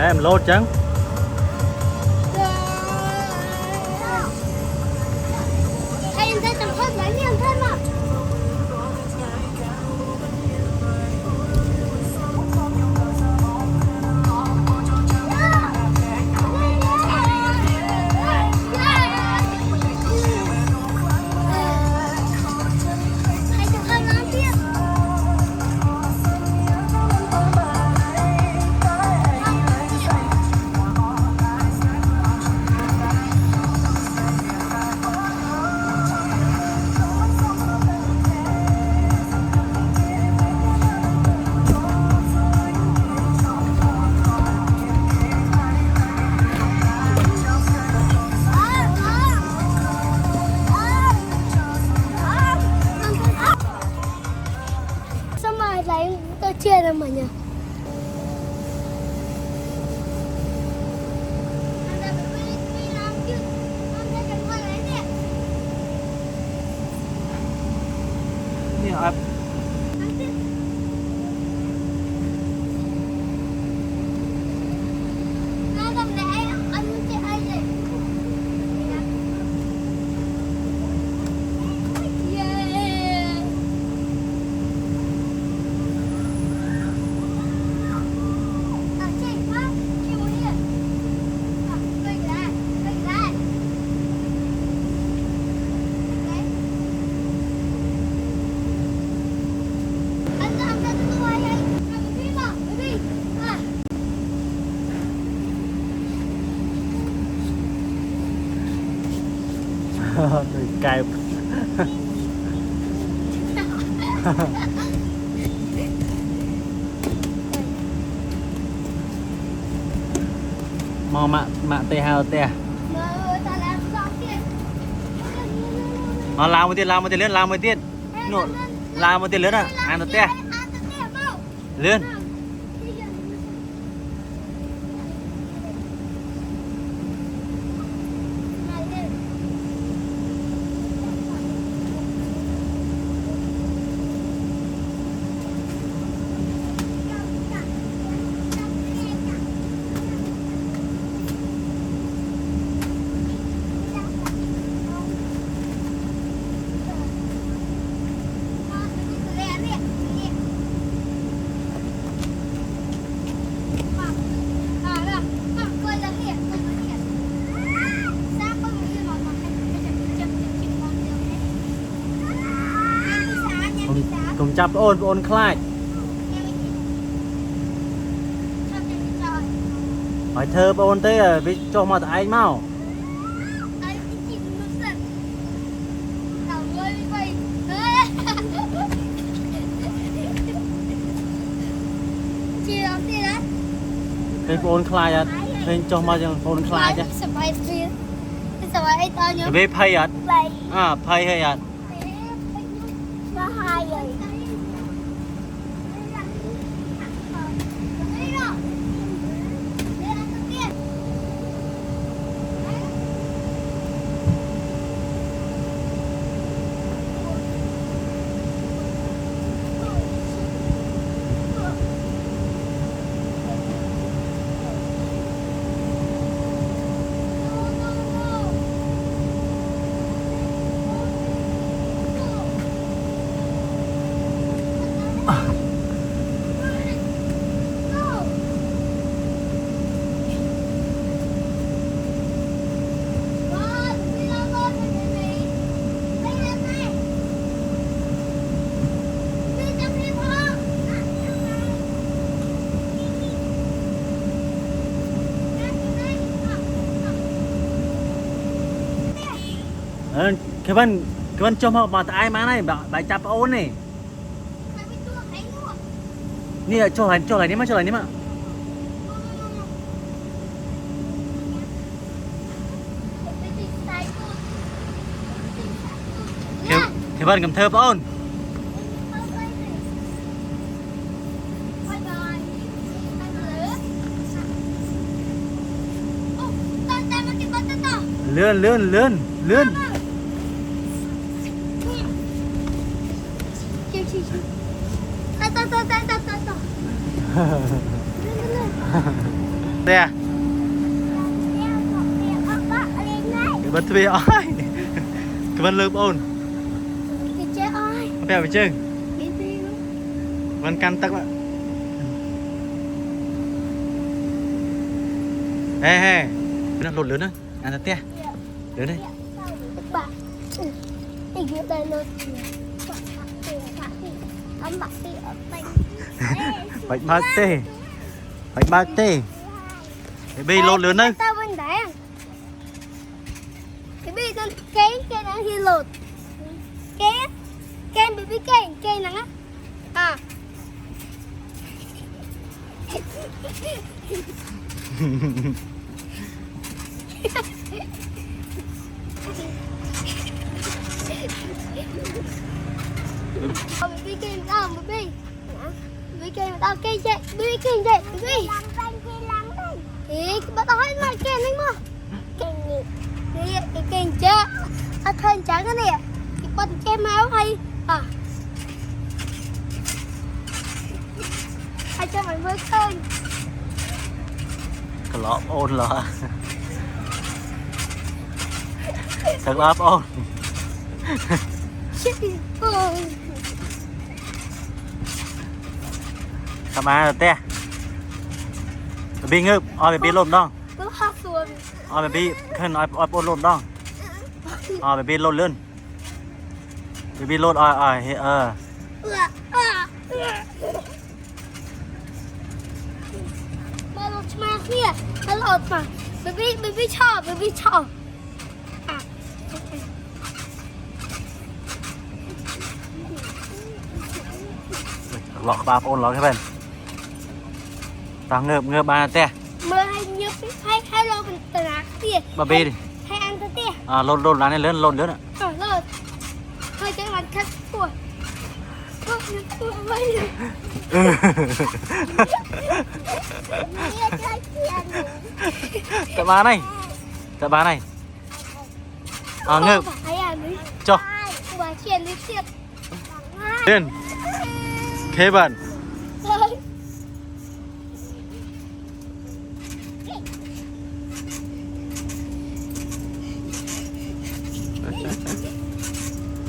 em lột trắng hay em thấy tầm hơn bánh nhiều thêm mà lấy tôi chia ra mà nhỉ Ini cay mau mạ tê hao tê nó làm một tiền lớn làm một tiền nổ làm một tiền lớn à ăn nó tê lớn cùng chập ôn khai hỏi thơ ôn tới là vì cho mà anh mau cái ôn khai à nên cho mà ôn khai chứ về pay à pay hay à cái bên cho họ mà ai má này bài chập ôn này nè cho lại đi mà cái bên cầm thơ ôn lươn เต้ Đeo một đèn ốc bác lên đây. บัตรเบียอ้อยคือมันลืมโอน Cái chế ơi. แปลไปจึง Cái gì đó. มันกันตักละเฮ้เฮ้นั่นหลุดเลยนะอันนั้นเตี้ยเดี๋ยวนี่ Bà. Cái gì đây luôn. Ông bạc đi ở bên. ไปมาเต้ไปมาเต้ไอ้บีหลุดเลยนะ Tao bên đèn. Cái bi con cái nắng thì lột. Cái bị cái nắng á. À. Bị cái tao bị cái tao cái chạy bị cái chạy bị ý bắt tao hết mà cái này mà cái chả à thân chả cái này cái con cái máu hay à ai cho mày mới khơi ก็ล้อโอนเหรอสักรอบโอน chết đi ôi ทำไมเต้บีเงือบเอาไปบีลมต้อง cứ hát xuồng เอาไปบีขึ้นเอาปนลมต้องเอาไปบีลดเลื่อนไปบีลดอ้อยเออ มาลดมาเนี่ยมาลดมาbaby ชอบ baby ชอบอ่ะ หลอกบาปโอนหลอกให้เป็นตาเงือบมาเต้ เมื่อให้เยอะให้เราเป็นตระเตี้ย บาบีดิ ให้อันเตี้ย ลดร้านนี้เลื่อนอ่ะ ลดให้จังหวัดคัดตัวตัวไม่เลย จะมาไหนเงือบ ไอ้อันนี้ cho ว่าเชียนลิเชียน lên thế bạn